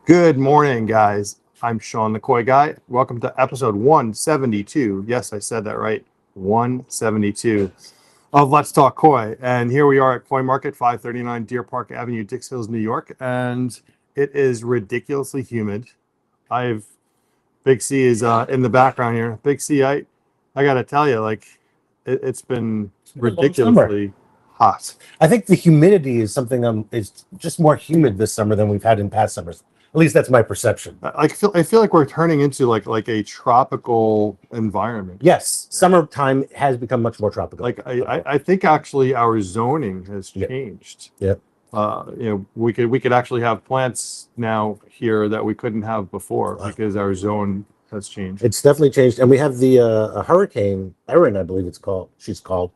Good morning, guys. I'm Sean the Koi Guy. Welcome to episode 172. Yes, I said that right. 172 of Let's Talk Koi. And here we are at Koi Market, 539 Deer Park Avenue, Dix Hills, New York. And it is ridiculously humid. Big C is in the background here. Big C, I got to tell you, like, it's been ridiculously hot. I think the humidity is something is just more humid this summer than we've had in past summers. At least that's my perception. I feel like we're turning into like a tropical environment. Yes, summertime has become much more tropical. Like I think actually our zoning has changed. Yep. We could actually have plants now here that we couldn't have before because our zone has changed. It's definitely changed, and we have the a hurricane Erin, I believe she's called,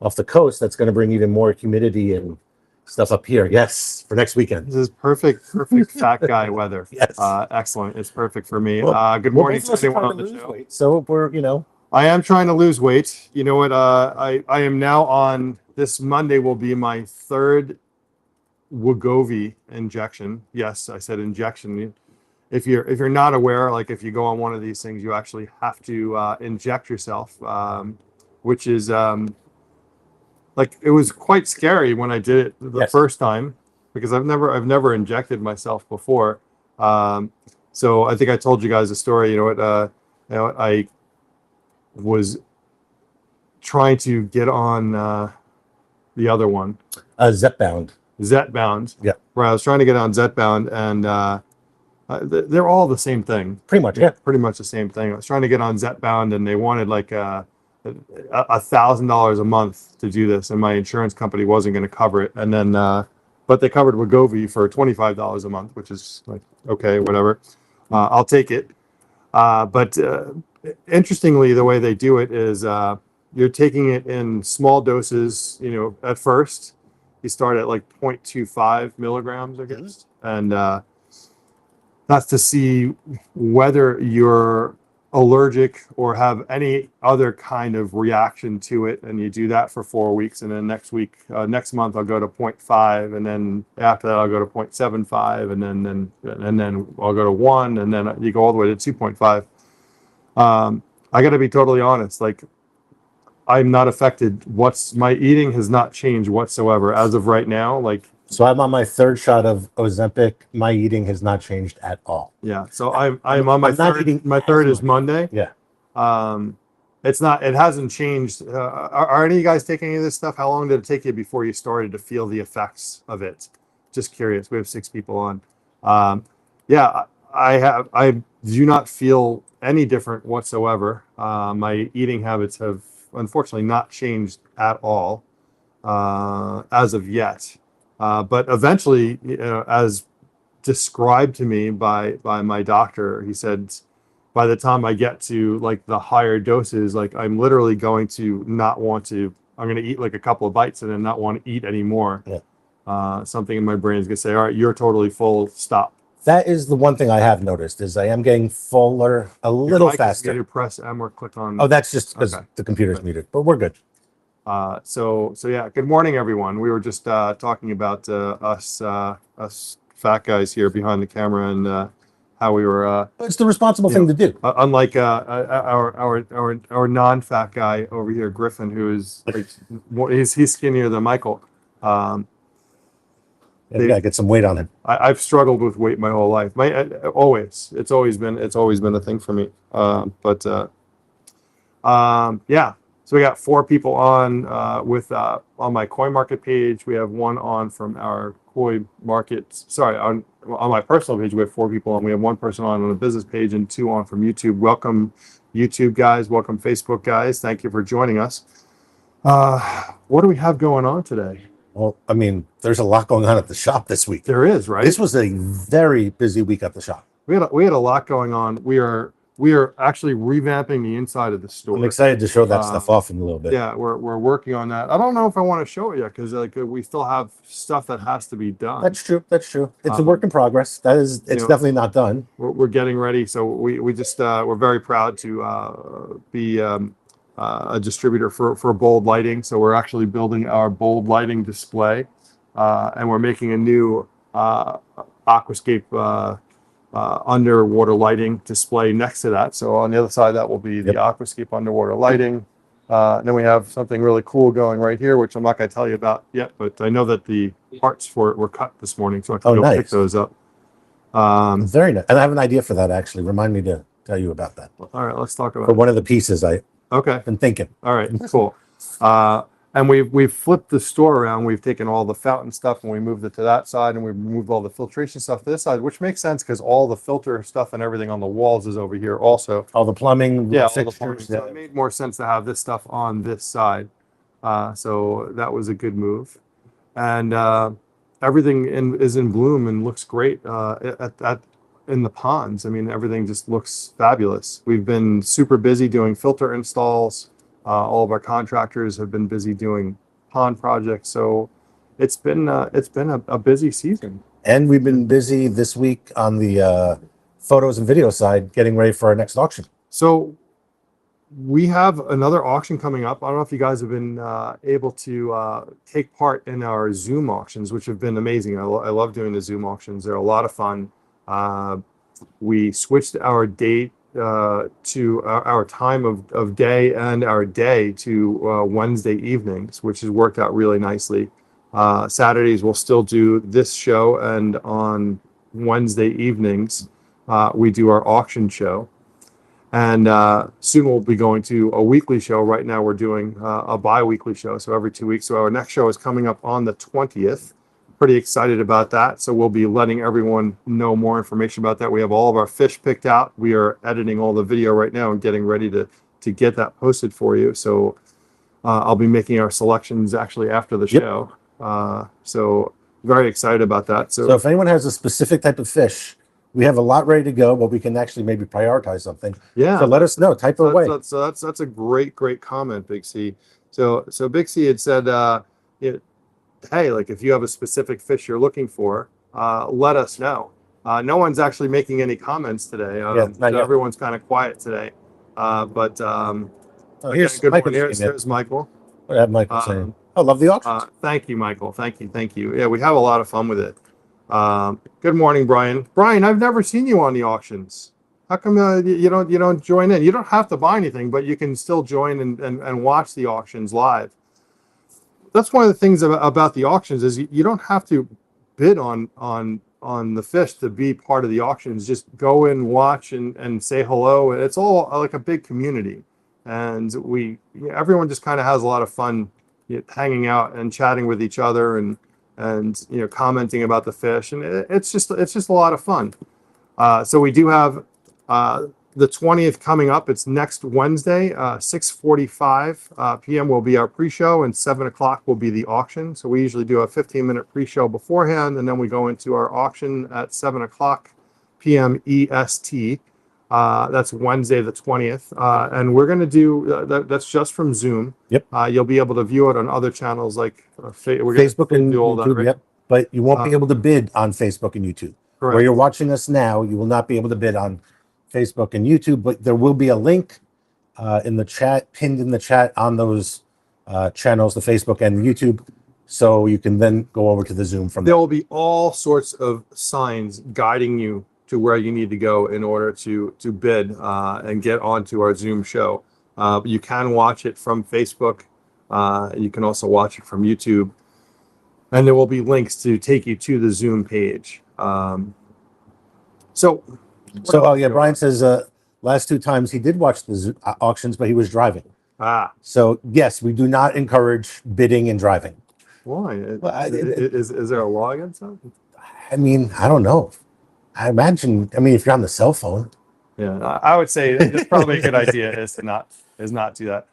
off the coast. That's going to bring even more humidity and stuff up here. Yes, for next weekend. This is perfect fat guy weather. Yes. Excellent. It's perfect for me. Well, good morning to anyone on the show. Weight, so I am trying to lose weight. You know what? I am now on, this Monday will be my third Wegovy injection. Yes, I said injection. If you're not aware, like if you go on one of these things, you actually have to inject yourself, which is like, it was quite scary when I did it the first time, because I've never injected myself before. So I think I told you guys a story. I was trying to get on the other one, Zepbound. Yeah, where I was trying to get on Zepbound, and they're all the same thing. Pretty much, yeah. Pretty much the same thing. I was trying to get on Zepbound, and they wanted like $1,000 a month to do this, and my insurance company wasn't going to cover it. And then, but they covered Wegovy for $25 a month, which is like, okay, whatever. I'll take it. But interestingly, the way they do it is you're taking it in small doses. At first, you start at like 0.25 milligrams, I guess, and that's to see whether you're allergic or have any other kind of reaction to it. And you do that for 4 weeks, and then next month I'll go to 0.5, and then after that I'll go to 0.75, and then I'll go to 1, and then you go all the way to 2.5. I got to be totally honest, like, I'm not affected. My eating has not changed whatsoever as of right now. Like, so I'm on my third shot of Ozempic. My eating has not changed at all. Yeah. So I'm on my third. My third is Monday. Yeah. It hasn't changed. Are any of you guys taking any of this stuff? How long did it take you before you started to feel the effects of it? Just curious. We have 6 people on. Yeah, I do not feel any different whatsoever. My eating habits have unfortunately not changed at all as of yet. But eventually, as described to me by my doctor, he said, by the time I get to like the higher doses, like I'm literally going to not want to. I'm going to eat like a couple of bites and then not want to eat anymore. Yeah. Something in my brain is going to say, "All right, you're totally full. Stop." That is the one thing I have noticed, is I am getting fuller a little faster. You press M or click on. Oh, that's just because the computer's muted, but we're good. So yeah. Good morning, everyone. We were just talking about us fat guys here behind the camera, and how we were. It's the responsible thing to do. Unlike our non-fat guy over here, Griffin, who is like, he's skinnier than Michael. We gotta get some weight on him. I've struggled with weight my whole life. It's always been a thing for me. Yeah. So we got 4 people on on my Koi Market page. We have 1 on from our Koi Market. Sorry, on my personal page we have 4 people on. We have 1 person on the business page and 2 on from YouTube. Welcome, YouTube guys. Welcome, Facebook guys. Thank you for joining us. What do we have going on today? Well, I mean, there's a lot going on at the shop this week. There is, right? This was a very busy week at the shop. We had a lot going on. We are actually revamping the inside of the store. I'm excited to show that stuff off in a little bit. Yeah, we're working on that. I don't know if I want to show it yet, because like we still have stuff that has to be done. That's true. It's a work in progress. It's definitely not done. We're getting ready. So we just we're very proud to be a distributor for Bold Lighting. So we're actually building our Bold Lighting display, and we're making a new aquascape underwater lighting display next to that. So on the other side, that will be the aquascape underwater lighting. And then we have something really cool going right here, which I'm not going to tell you about yet, but I know that the parts for it were cut this morning, so I can go pick nice. those up. Very nice. And I have an idea for that, actually. Remind me to tell you about that. All right, let's talk For about one of the pieces I've it. Okay. been thinking. All right, cool. And we've flipped the store around. We've taken all the fountain stuff and we moved it to that side, and we moved all the filtration stuff to this side, which makes sense because all the filter stuff and everything on the walls is over here also. All the plumbing, Yeah, all the fixtures. plumbing. So it made more sense to have this stuff on this side. So that was a good move. And everything is in bloom and looks great in the ponds. I mean, everything just looks fabulous. We've been super busy doing filter installs. All of our contractors have been busy doing pond projects. So it's been a busy season. And we've been busy this week on the photos and video side, getting ready for our next auction. So we have another auction coming up. I don't know if you guys have been able to take part in our Zoom auctions, which have been amazing. I love doing the Zoom auctions. They're a lot of fun. We switched our date to our time of day and our day to Wednesday evenings, which has worked out really nicely. Saturdays we'll still do this show, and on Wednesday evenings we do our auction show. And soon we'll be going to a weekly show. Right now we're doing a bi-weekly show, so every 2 weeks. So our next show is coming up on the 20th. Pretty excited about that. So we'll be letting everyone know more information about that. We have all of our fish picked out. We are editing all the video right now and getting ready to get that posted for you. So I'll be making our selections actually after the show. So very excited about that. So if anyone has a specific type of fish, we have a lot ready to go, but we can actually maybe prioritize something. Yeah. So let us know. Type it away. So that's a great comment, Big C. So Big C had said, hey, like if you have a specific fish you're looking for, let us know. No one's actually making any comments today. So everyone's kind of quiet today. Here's good Michael. Here's Michael. What have Michael saying? I love the auctions. Thank you, Michael. Thank you. Yeah, we have a lot of fun with it. Good morning, Brian. Brian, I've never seen you on the auctions. How come you don't join in? You don't have to buy anything, but you can still join and watch the auctions live. That's one of the things about the auctions is you don't have to bid on the fish to be part of the auctions. Just go in, watch, and say hello. It's all like a big community, and everyone just kind of has a lot of fun hanging out and chatting with each other and commenting about the fish, and it's just a lot of fun. So we do have the 20th coming up. It's next Wednesday, 6:45 p.m. will be our pre-show, and 7 o'clock will be the auction. So we usually do a 15-minute pre-show beforehand, and then we go into our auction at 7 o'clock p.m. EST. That's Wednesday the 20th, and we're going to do that's just from Zoom. Yep. You'll be able to view it on other channels like Facebook and do all YouTube. that, right? Yep. But you won't be able to bid on Facebook and YouTube. Correct. Where you're watching us now, you will not be able to bid on Facebook and YouTube, but there will be a link in the chat, pinned in the chat on those channels, the Facebook and YouTube, so you can then go over to the Zoom from there. There will be all sorts of signs guiding you to where you need to go in order to bid and get onto our Zoom show. You can watch it from Facebook. You can also watch it from YouTube, and there will be links to take you to the Zoom page. Brian says last 2 times he did watch the auctions, but he was driving. So yes, we do not encourage bidding and driving. Why? Is there a law against that? I mean, I don't know. I imagine. I mean, if you're on the cell phone. Yeah, I would say it's probably a good idea is not do that.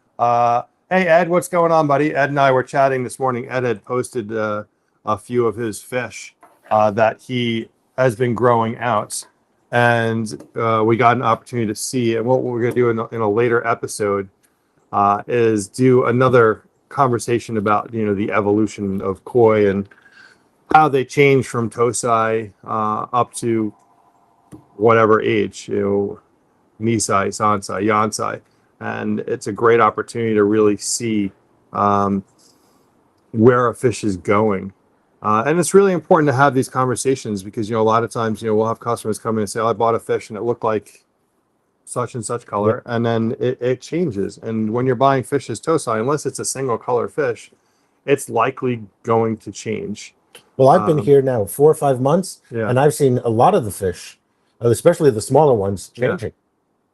Hey Ed, what's going on, buddy? Ed and I were chatting this morning. Ed had posted a few of his fish that he has been growing out, and we got an opportunity to see. And what we're going to do in a later episode is do another conversation about the evolution of koi and how they change from tosai up to whatever age, nisai, sansai, yansai, and it's a great opportunity to really see where a fish is going And it's really important to have these conversations because, a lot of times, we'll have customers come in and say, oh, I bought a fish and it looked like such and such color. And then it changes. And when you're buying fish as Tosai, unless it's a single color fish, it's likely going to change. Well, I've been here now 4 or 5 months, Yeah. and I've seen a lot of the fish, especially the smaller ones, Yeah. changing.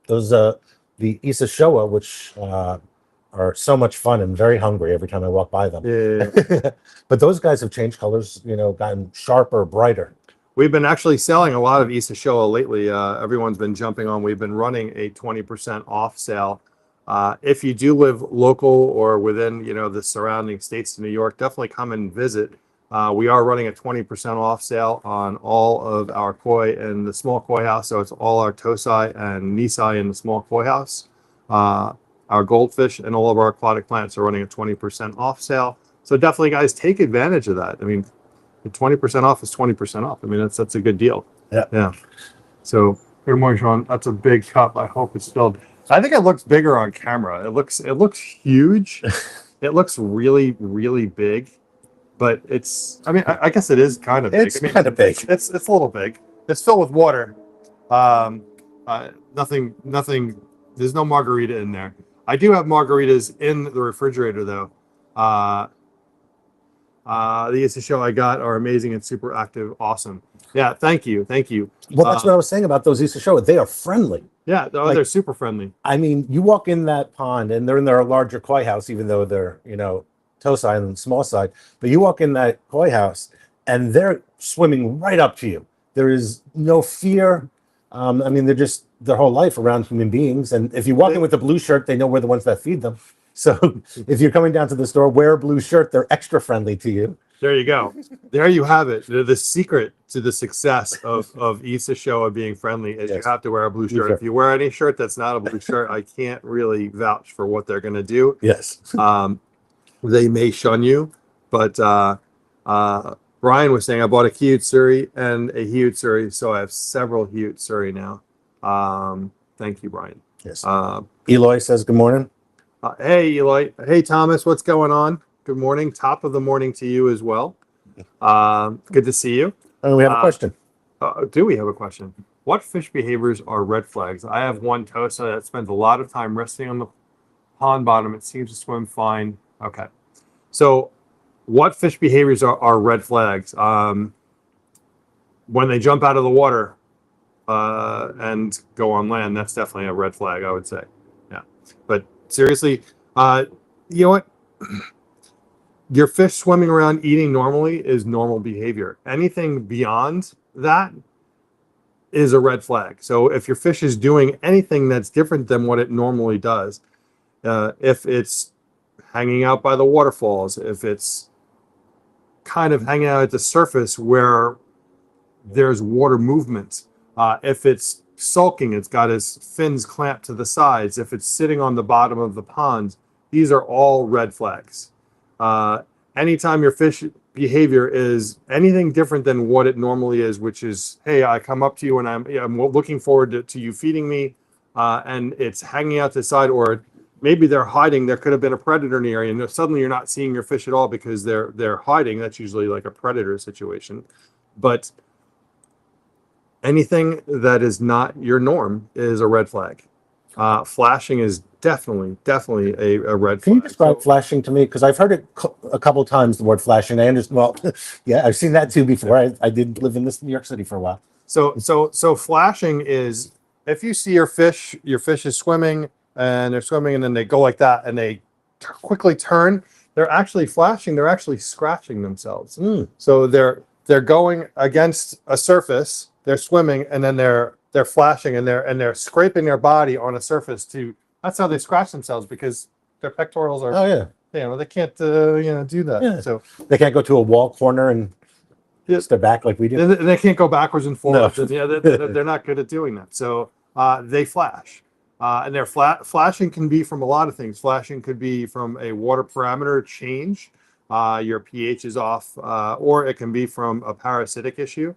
Those, the Isa Showa, which are so much fun and very hungry every time I walk by them. Yeah. But those guys have changed colors, gotten sharper, brighter. We've been actually selling a lot of Isa Showa lately. Everyone's been jumping on. We've been running a 20% off sale. If you do live local or within, the surrounding states to New York, definitely come and visit. We are running a 20% off sale on all of our koi in the small koi house. So it's all our Tosai and Nisai in the small koi house. Our goldfish and all of our aquatic plants are running a 20% off sale. So definitely, guys, take advantage of that. I mean, 20% off is 20% off. I mean, that's a good deal. Yeah. Yeah. So good morning, Sean. That's a big cup. I hope it's filled. I think it looks bigger on camera. It looks huge. It looks really, really big. But I guess it is kind of big. It's kind of big. It's a little big. It's filled with water. Nothing. There's no margarita in there. I do have margaritas in the refrigerator though. The Isa Show I got are amazing and super active. Awesome. Yeah. Thank you. Well, that's what I was saying about those Isa Showa. They are friendly. Yeah. They're super friendly. I mean, you walk in that pond and they're in their larger koi house, even though they're, Tosai on the small side. But you walk in that koi house and they're swimming right up to you. There is no fear. I mean, they're just their whole life around human beings. And if you walk in with a blue shirt, they know we're the ones that feed them. So if you're coming down to the store, wear a blue shirt. They're extra friendly to you. There you go. There you have it. The secret to the success of Isa Showa being friendly is you have to wear a blue shirt. If you wear any shirt that's not a blue shirt, I can't really vouch for what they're going to do. Yes. They may shun you, but Brian was saying I bought a Hyutsuri and a Hyutsuri, so I have several Hyutsuri now. Thank you, Brian. Yes. Eloy says good morning. Hey, Eloy. Hey, Thomas. What's going on? Good morning. Top of the morning to you as well. Good to see you. Oh, we have a question. Do we have a question? What fish behaviors are red flags? I have one Tosa that spends a lot of time resting on the pond bottom. It seems to swim fine. Okay. So what fish behaviors are red flags? When they jump out of the water and go on land, that's definitely a red flag, I would say. Yeah. But seriously, you know what? Your fish swimming around eating normally is normal behavior. Anything beyond that is a red flag. So if your fish is doing anything that's different than what it normally does, if it's hanging out by the waterfalls, if it's kind of hanging out at the surface where there's water movement, if it's sulking, it's got its fins clamped to the sides, if it's sitting on the bottom of the pond, these are all red flags. Anytime your fish behavior is anything different than what it normally is, which is, hey, I come up to you and I'm looking forward to you feeding me, and it's hanging out to the side, or maybe they're hiding. There could have been a predator in the area, and suddenly you're not seeing your fish at all because they're hiding. That's usually like a predator situation. But anything that is not your norm is a red flag. Flashing is definitely a red flag. Can you describe flashing to me? Because I've heard it a couple of times, the word flashing. I understand. Well, yeah, I've seen that too before. I did live in New York City for a while. So flashing is if you see your fish is swimming and they're swimming and then they go like that and they quickly turn, they're actually flashing. They're actually scratching themselves. So they're going against a surface. They're swimming and then they're flashing and they're scraping their body on a surface to. That's how they scratch themselves because their pectorals are. Oh yeah. They can't do that. Yeah. So they can't go to a wall corner and step back like we do. they can't go backwards and forwards. No. They're not good at doing that. So they flash, and their flashing can be from a lot of things. Flashing could be from a water parameter change. Your pH is off, or it can be from a parasitic issue.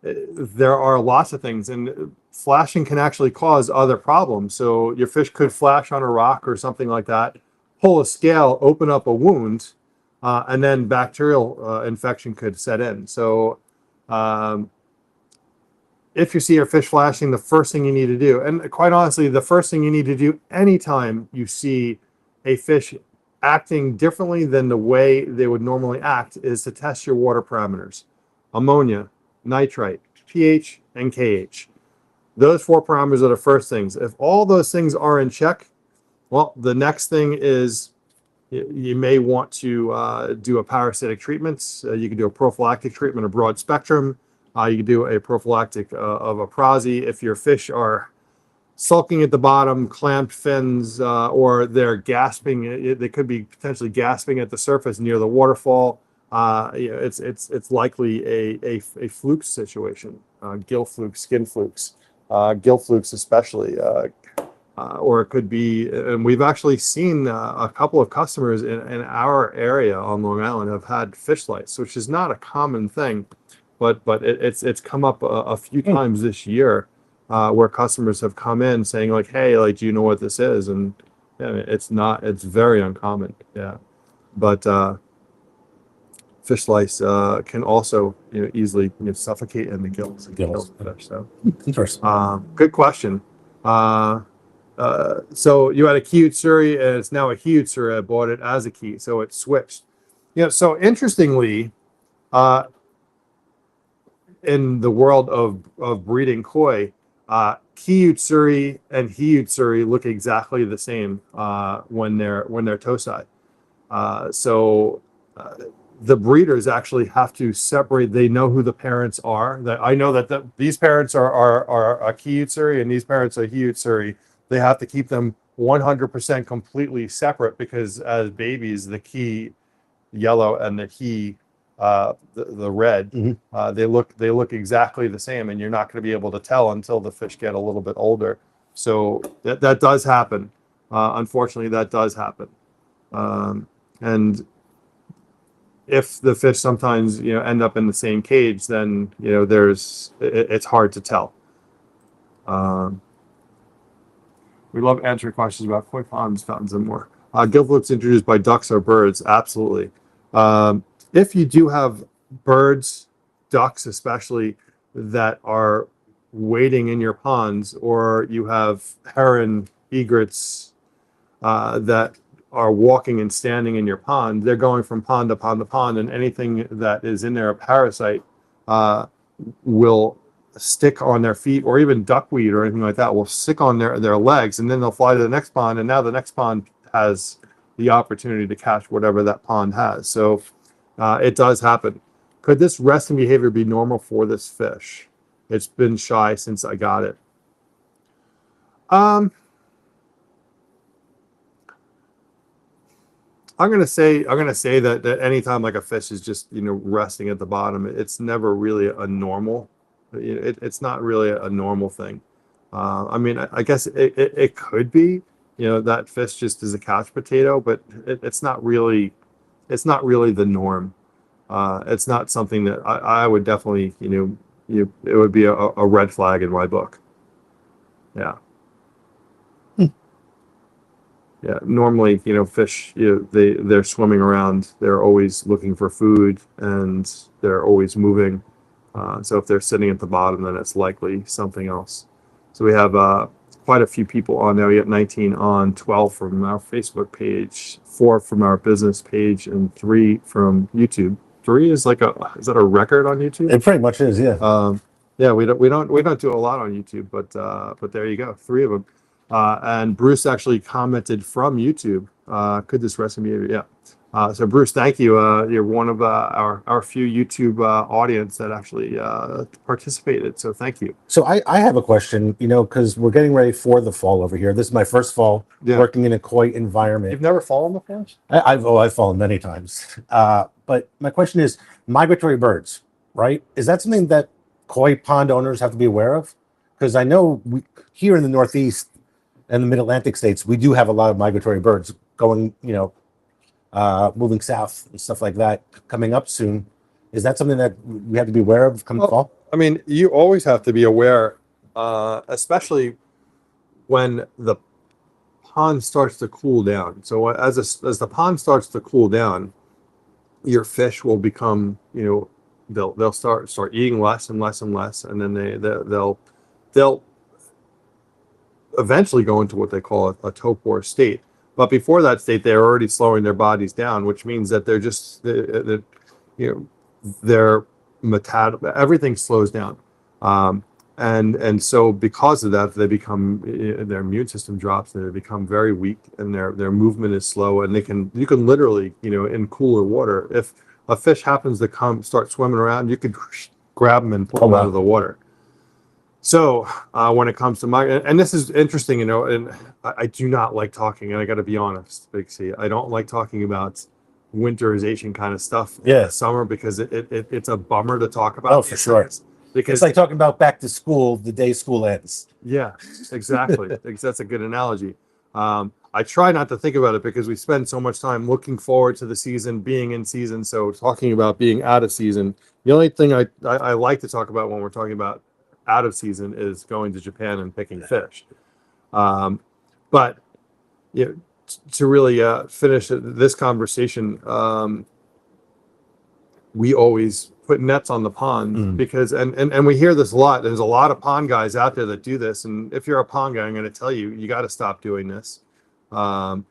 There are lots of things, and flashing can actually cause other problems. So your fish could flash on a rock or something like that, pull a scale, open up a wound, and then bacterial infection could set in. So if you see your fish flashing, the first thing you need to do, and quite honestly, the first thing you need to do anytime you see a fish acting differently than the way they would normally act, is to test your water parameters: ammonia, nitrite, pH, and KH. Those 4 parameters are the first things. If all those things are in check, well, the next thing is you may want to do a parasitic treatment. You can do a prophylactic treatment, a broad spectrum. You can do a prophylactic of a prosy if your fish are sulking at the bottom, clamped fins, or they're gasping. They could be potentially gasping at the surface near the waterfall. It's likely a fluke situation, gill flukes, skin flukes, gill flukes especially. Or it could be, and we've actually seen a couple of customers in our area on Long Island have had fish lice, which is not a common thing, but it's come up a few times this year, where customers have come in saying like, hey, like, do you know what this is? And yeah, it's very uncommon. Yeah. But fish lice can also, easily suffocate in the gills and kill the fish. So Interesting. good question. So you had a Kiyutsuri, and it's now a Hiyutsuri. I bought it as a key, so it switched. So interestingly, in the world of breeding koi, Kiyutsuri and Hiyutsuri look exactly the same when they're tosai. The breeders actually have to separate. They know who the parents are. That I know that these parents are a Kiyutsuri and these parents are Hiyutsuri. They have to keep them 100% completely separate, because as babies, the Ki yellow and the He the red, they look exactly the same, and you're not going to be able to tell until the fish get a little bit older. So that does happen. Unfortunately, that does happen. And if the fish sometimes end up in the same cage, then it's hard to tell. We love answering questions about koi ponds, fountains, and more. Gill flukes introduced by ducks or birds? Absolutely. If you do have birds, ducks especially, that are wading in your ponds, or you have heron, egrets that are walking and standing in your pond, they're going from pond to pond to pond, and anything that is in there, a parasite, will stick on their feet, or even duckweed or anything like that will stick on their legs, and then they'll fly to the next pond, and now the next pond has the opportunity to catch whatever that pond has. So it does happen. Could this resting behavior be normal for this fish? It's been shy since I got it. I'm gonna say that anytime like a fish is just resting at the bottom, it's never really a normal. It's not really a normal thing. I mean, I guess it could be, that fish just is a couch potato, but it's not really the norm. It's not something that I would definitely, it would be a red flag in my book. Yeah. Yeah. Normally, fish, they're swimming around. They're always looking for food, and they're always moving. So if they're sitting at the bottom, then it's likely something else. So we have quite a few people on now. We got 19 on, 12 from our Facebook page, 4 from our business page, and 3 from YouTube. 3 is is that a record on YouTube? It pretty much is, yeah. Yeah, we don't do a lot on YouTube, but there you go, 3 of them. And Bruce actually commented from YouTube. Could this resting behavior? Yeah. So Bruce, thank you. You're one of our few YouTube audience that actually participated. So thank you. So I have a question, because we're getting ready for the fall over here. This is my first fall working in a koi environment. You've never fallen before? I've fallen many times. But my question is, migratory birds, right? Is that something that koi pond owners have to be aware of? Because I know here in the Northeast and the Mid-Atlantic states, we do have a lot of migratory birds going, moving south and stuff like that coming up soon. Is that something that we have to be aware of come fall? I mean, you always have to be aware, especially when the pond starts to cool down. So as the pond starts to cool down, your fish will become, they'll start eating less and less and less, and then they'll eventually go into what they call a torpor state. But before that state, they're already slowing their bodies down, which means that they're just, their everything slows down. And so because of that, they become, their immune system drops, and they become very weak, and their movement is slow, and you can literally, in cooler water, if a fish happens to start swimming around, you could grab them and pull them out of the water. So when it comes to and this is interesting, and I do not like talking, and I got to be honest, Big C, I don't like talking about winterization kind of stuff in the summer, because it's a bummer to talk about. Oh, for sure. Because it's like talking about back to school the day school ends. Yeah, exactly. That's a good analogy. I try not to think about it, because we spend so much time looking forward to the season, being in season. So talking about being out of season, the only thing I like to talk about when we're talking about out of season is going to Japan and picking fish. But to really finish this conversation, we always put nets on the pond, because and we hear this a lot. There's a lot of pond guys out there that do this, and if you're a pond guy, I'm going to tell you got to stop doing this. A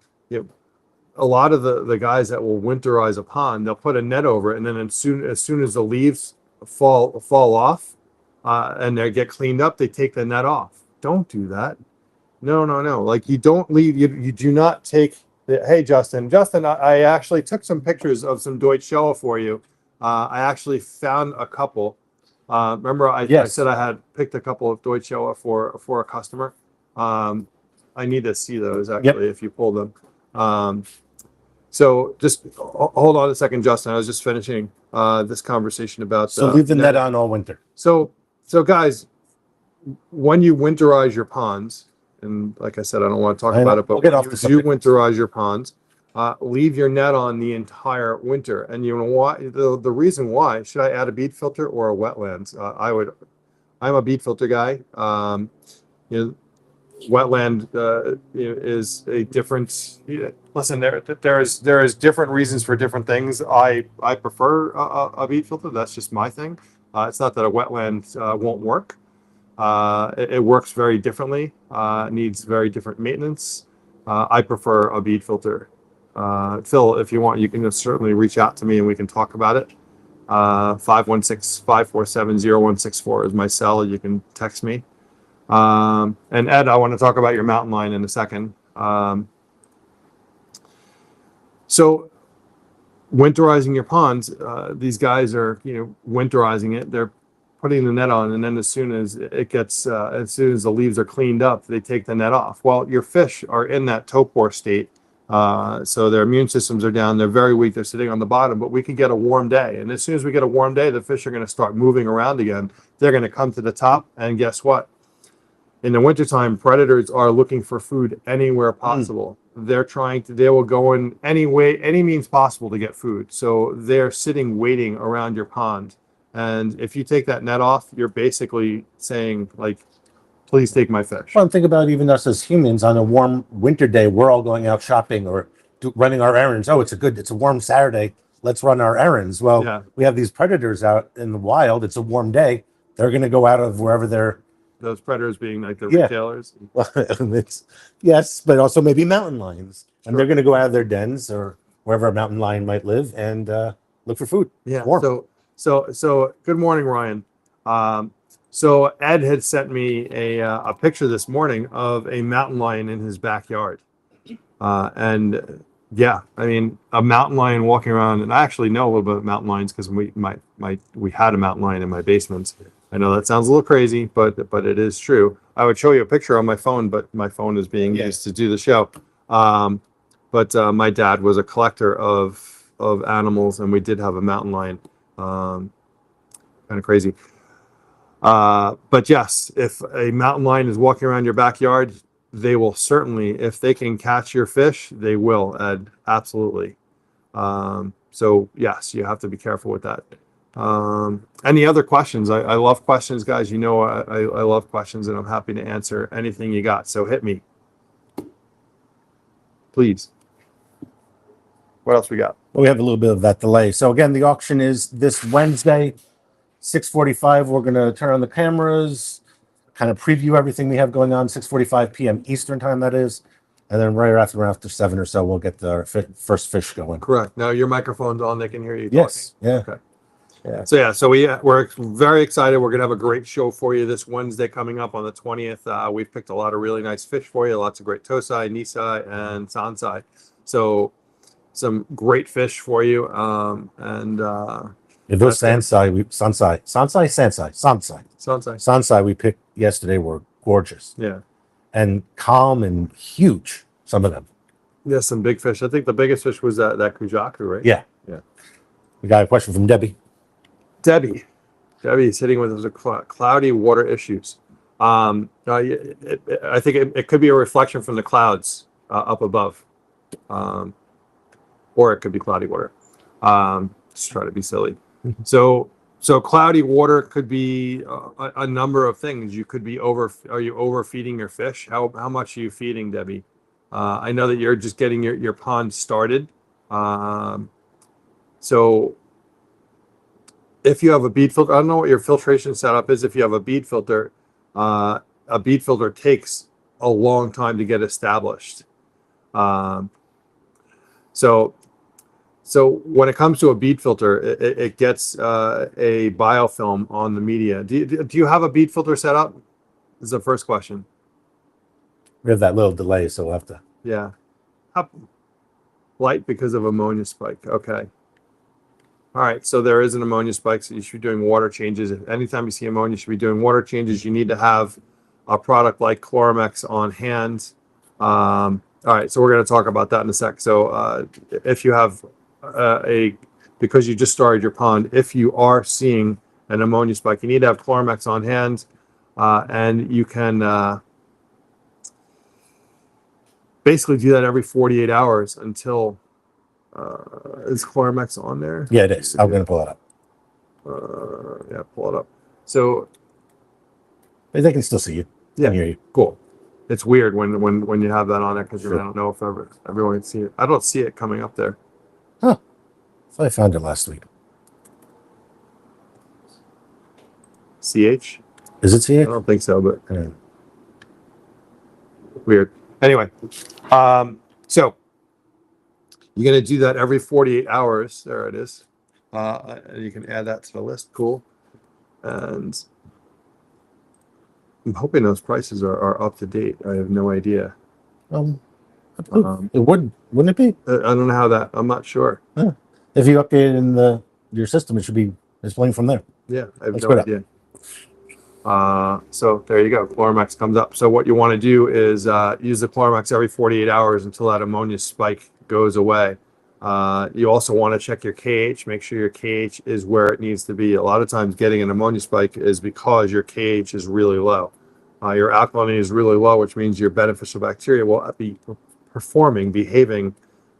lot of the guys that will winterize a pond, they'll put a net over it, and then as soon as the leaves fall off and they get cleaned up, they take the net off. Don't do that. No. Like, you don't leave. You do not take. Hey, Justin, I actually took some pictures of some Deutsche Shell for you. I actually found a couple. Remember, I said I had picked a couple of Deutsche Shell for a customer. I need to see those actually, if you pull them. So just hold on a second, Justin. I was just finishing this conversation about. So leave the net on all winter. So guys, when you winterize your ponds, and like I said, I don't want to talk about it, but when you winterize your ponds, leave your net on the entire winter. And you know why? The reason why, should I add a bead filter or a wetlands? I'm a bead filter guy. Wetland is a different. Listen, there is different reasons for different things. I prefer a bead filter. That's just my thing. It's not that a wetland won't work. It works very differently. Needs very different maintenance. I prefer a bead filter. Phil, if you want, you can certainly reach out to me and we can talk about it. 516-547-0164 is my cell. You can text me. And Ed, I want to talk about your mountain line in a second. So winterizing your ponds, these guys are, winterizing it. They're putting the net on, and then as soon as the leaves are cleaned up, they take the net off. Well, your fish are in that torpor state. So their immune systems are down. They're very weak. They're sitting on the bottom, but we could get a warm day. And as soon as we get a warm day, the fish are going to start moving around again. They're going to come to the top. And guess what? In the wintertime, predators are looking for food anywhere possible. They will go in any means possible to get food. So they're sitting, waiting around your pond. And if you take that net off, you're basically saying, like, please take my fish. Well, think about even us as humans on a warm winter day. We're all going out shopping or running our errands. Oh, it's a warm Saturday. Let's run our errands. Well, we have these predators out in the wild. It's a warm day. They're going to go out of wherever they're. Those predators being like the retailers. Well, yes, but also maybe mountain lions. And they're going to go out of their dens or wherever a mountain lion might live and look for food. Yeah. Warm. So good morning, Ryan. So Ed had sent me a picture this morning of a mountain lion in his backyard. And yeah, I mean, a mountain lion walking around, and I actually know a little bit about mountain lions because we had a mountain lion in my basement. I know that sounds a little crazy, but it is true. I would show you a picture on my phone, but my phone is being used to do the show. But my dad was a collector of animals, and we did have a mountain lion. Kind of crazy. But yes, if a mountain lion is walking around your backyard, they will certainly, if they can catch your fish, they will, Ed, absolutely. So yes, you have to be careful with that. Any other questions? I love questions, guys. I love questions, and I'm happy to answer anything you got. So hit me, please. What else we got? Well, we have a little bit of that delay. So again, the auction is this Wednesday, 6:45. We're going to turn on the cameras, kind of preview everything we have going on, 6:45 p.m. Eastern time, that is. And then right after 7 or so, we'll get the first fish going. Correct. Now your microphone's on. They can hear you. Yes. Yeah. Okay. Yeah. So we're very excited. We're gonna have a great show for you this Wednesday coming up on the 20th. We've picked a lot of really nice fish for you. Lots of great tosai, nisai, and sansai. So some great fish for you. Yeah, those sansai, sansai we picked yesterday were gorgeous Yeah. and calm and huge. Some of them. Yeah, some big fish. I think the biggest fish was that kujaku, right? Yeah. Yeah. We got a question from Debbie. Debbie's hitting with the cloudy water issues. I think it could be a reflection from the clouds up above, or it could be cloudy water. Just try to be silly. So cloudy water could be a number of things. You could be Are you overfeeding your fish? How much are you feeding, Debbie? I know that you're just getting your pond started. So if you have a bead filter, I don't know what your filtration setup is. If you have a bead filter takes a long time to get established. So when it comes to a bead filter, it gets a biofilm on the media. Do you have a bead filter set up? This is the first question. We have that little delay, so we'll have to. Yeah. Up. Light because of ammonia spike. Okay. All right. So there is an ammonia spike. So you should be doing water changes. Anytime you see ammonia, you should be doing water changes. You need to have a product like Chloromex on hand. All right. So we're going to talk about that in a sec. So if you have because you just started your pond, if you are seeing an ammonia spike, you need to have Chloromex on hand, and you can basically do that every 48 hours until is Chloromex on there? Yeah, it is. I'm going to pull it up. Yeah, pull it up. So They can still see you. yeah, Can hear you. cool. It's weird when you have that on there because I don't know if everyone can see it. I don't see it coming up there. Huh. So I found it last week. CH? Is it I CH? don't think so, but Yeah. weird. Anyway, so you're going to do that every 48 hours. There it is. And you can add that to the list. Cool. And I'm hoping those prices are up to date. I have no idea. It wouldn't it be? I don't know how that, I'm not sure. Yeah. If you update it in your system, it should be displaying from there. Yeah, I have Let's no put it up. idea. So there you go. Chloromex comes up. So what you want to do is use the Chloromex every 48 hours until that ammonia spike goes away. You also want to check your KH. Make sure your KH is where it needs to be. A lot of times getting an ammonia spike is because your KH is really low. Your alkalinity is really low, which means your beneficial bacteria will be behaving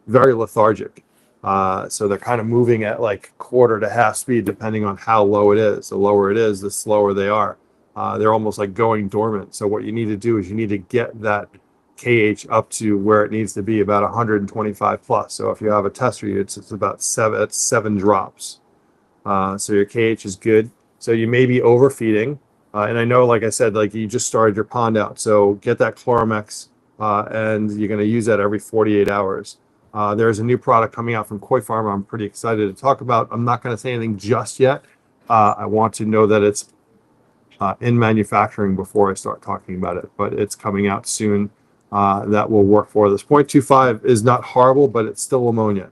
very lethargic. So they're kind of moving at like quarter to half speed, depending on how low it is. The lower it is, the slower they are. They're almost like going dormant. So what you need to do is you need to get that KH up to where it needs to be, about 125 plus. So if you have a tester, it's about seven drops. So your KH is good. So you may be overfeeding. And I know, like I said, like you just started your pond out. So get that Chloromex, and you're going to use that every 48 hours. There's a new product coming out from Koi Pharma I'm pretty excited to talk about. I'm not going to say anything just yet. I want to know that it's in manufacturing before I start talking about it, but it's coming out soon. That will work for this. 0.25 is not horrible, but it's still ammonia.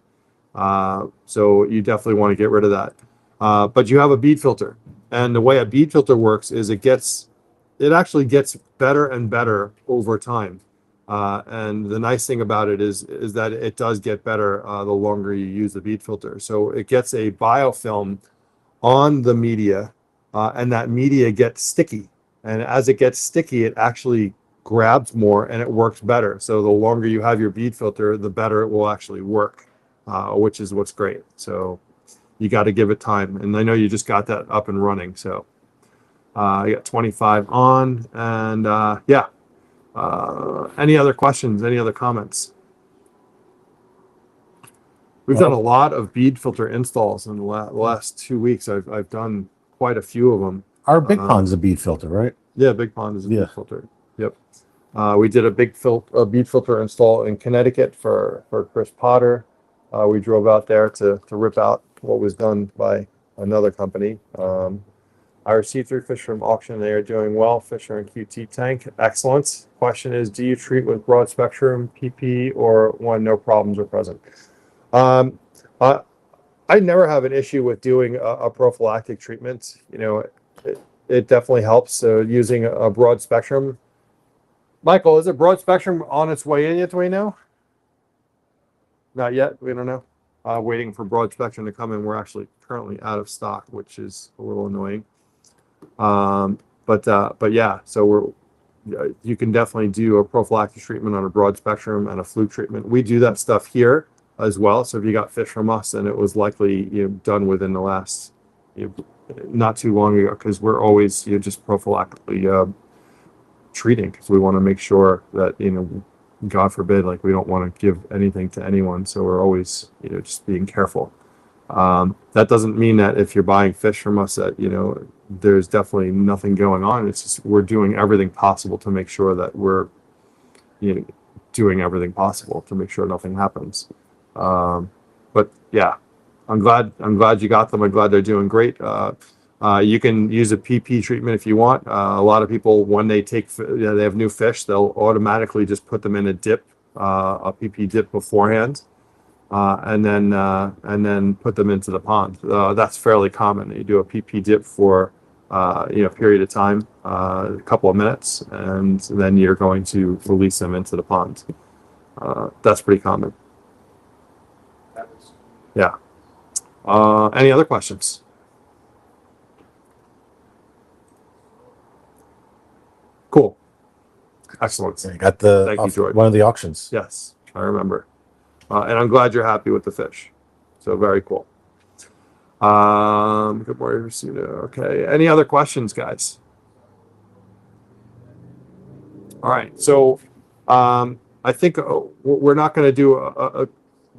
So you definitely want to get rid of that. But you have a bead filter, and the way a bead filter works is it actually gets better and better over time. And the nice thing about it is that it does get better the longer you use the bead filter. So it gets a biofilm on the media, and that media gets sticky. And as it gets sticky, it actually grabs more and it works better. So the longer you have your bead filter, the better it will actually work, which is what's great. So you got to give it time. And I know you just got that up and running. So you got 25 on, and yeah. Any other questions? Any other comments? We've done a lot of bead filter installs in the last 2 weeks. I've done quite a few of them. Our big pond's a bead filter, right? Yeah, Big Pond is a Yeah. bead filter. Yep. We did a bead filter install in Connecticut for Chris Potter. We drove out there to rip out what was done by another company. I received 3 fish from auction. They are doing well. Fish are in QT tank. Excellent. Question is, do you treat with broad spectrum PP or when no problems are present? I never have an issue with doing a prophylactic treatment. You know, it definitely helps. So using a broad spectrum. Michael, is it broad spectrum on its way in yet? Do we know? Not yet. We don't know. Waiting for broad spectrum to come in. We're actually currently out of stock, which is a little annoying. But yeah, so you can definitely do a prophylactic treatment on a broad spectrum and a fluke treatment. We do that stuff here as well. So if you got fish from us, and it was likely done within the last not too long ago, because we're always just prophylactically treating, because we want to make sure that God forbid, like, we don't want to give anything to anyone, so we're always just being careful. That doesn't mean that if you're buying fish from us that there's definitely nothing going on. It's just we're doing everything possible to make sure that we're doing everything possible to make sure nothing happens. But yeah, I'm glad you got them. I'm glad they're doing great. You can use a PP treatment if you want. A lot of people, when they they have new fish, they'll automatically just put them in a dip, a PP dip beforehand, and then put them into the pond. That's fairly common. You do a PP dip for a period of time, a couple of minutes, and then you're going to release them into the pond. That's pretty common. Yeah. Any other questions? Cool. Excellent. So you got Thank you, George. one of the auctions. Yes, I remember. And I'm glad you're happy with the fish. So very cool. Good morning, Rosina. Okay. Any other questions, guys? All right. So I think we're not going to do a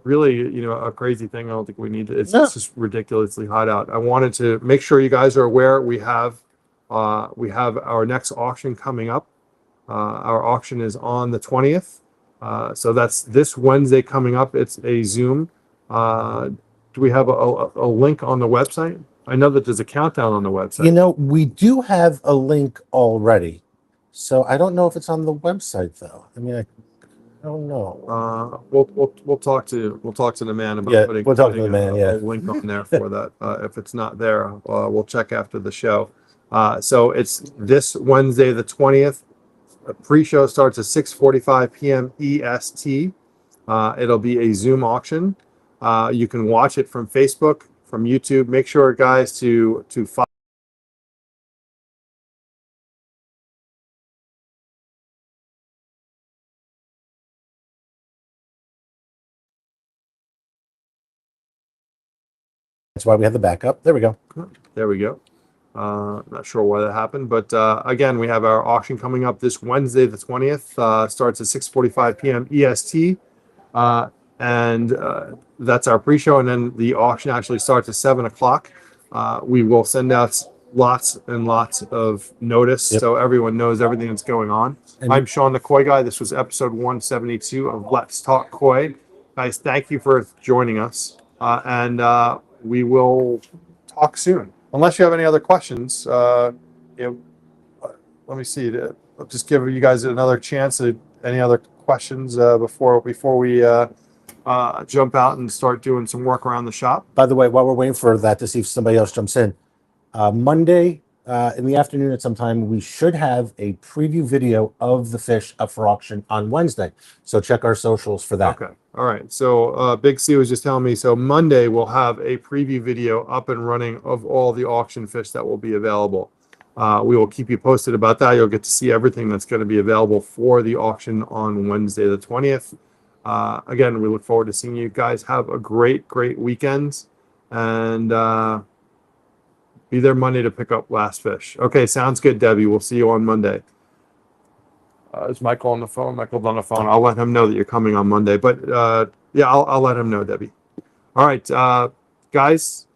really, a crazy thing. I don't think we need to. It's just ridiculously hot out. I wanted to make sure you guys are aware we have our next auction coming up. Our auction is on the 20th. So that's this Wednesday coming up. It's a Zoom. Do we have a link on the website? I know that there's a countdown on the website. We do have a link already. So I don't know if it's on the website though. I mean, I don't know. We'll talk to the man about putting a link on there for that. If it's not there, we'll check after the show. So it's this Wednesday, the 20th. Pre-show starts at 6:45 p.m. EST. It'll be a Zoom auction. You can watch it from Facebook, from YouTube. Make sure, guys, to follow. That's why we have the backup. There we go. There we go. Not sure why that happened, but again, we have our auction coming up this Wednesday, the 20th. Starts at 6:45 p.m. EST, and that's our pre-show. And then the auction actually starts at 7 o'clock. We will send out lots and lots of notice so everyone knows everything that's going on. I'm Sean the Koi Guy. This was episode 172 of Let's Talk Koi. Guys, thank you for joining us, and we will talk soon. Unless you have any other questions, let me see. I'll just give you guys another chance. Any other questions before we jump out and start doing some work around the shop? By the way, while we're waiting for that to see if somebody else jumps in, Monday in the afternoon at some time, we should have a preview video of the fish up for auction on Wednesday. So check our socials for that. Okay. All right. So Big C was just telling me, so Monday we'll have a preview video up and running of all the auction fish that will be available. We will keep you posted about that. You'll get to see everything that's going to be available for the auction on Wednesday, the 20th. Again, we look forward to seeing you guys. Have a great weekend, and be there Monday to pick up last fish. Okay, sounds good, Debbie. We'll see you on Monday. Is Michael on the phone? Michael's on the phone. I'll let him know that you're coming on Monday. But yeah, I'll let him know, Debbie. All right, guys,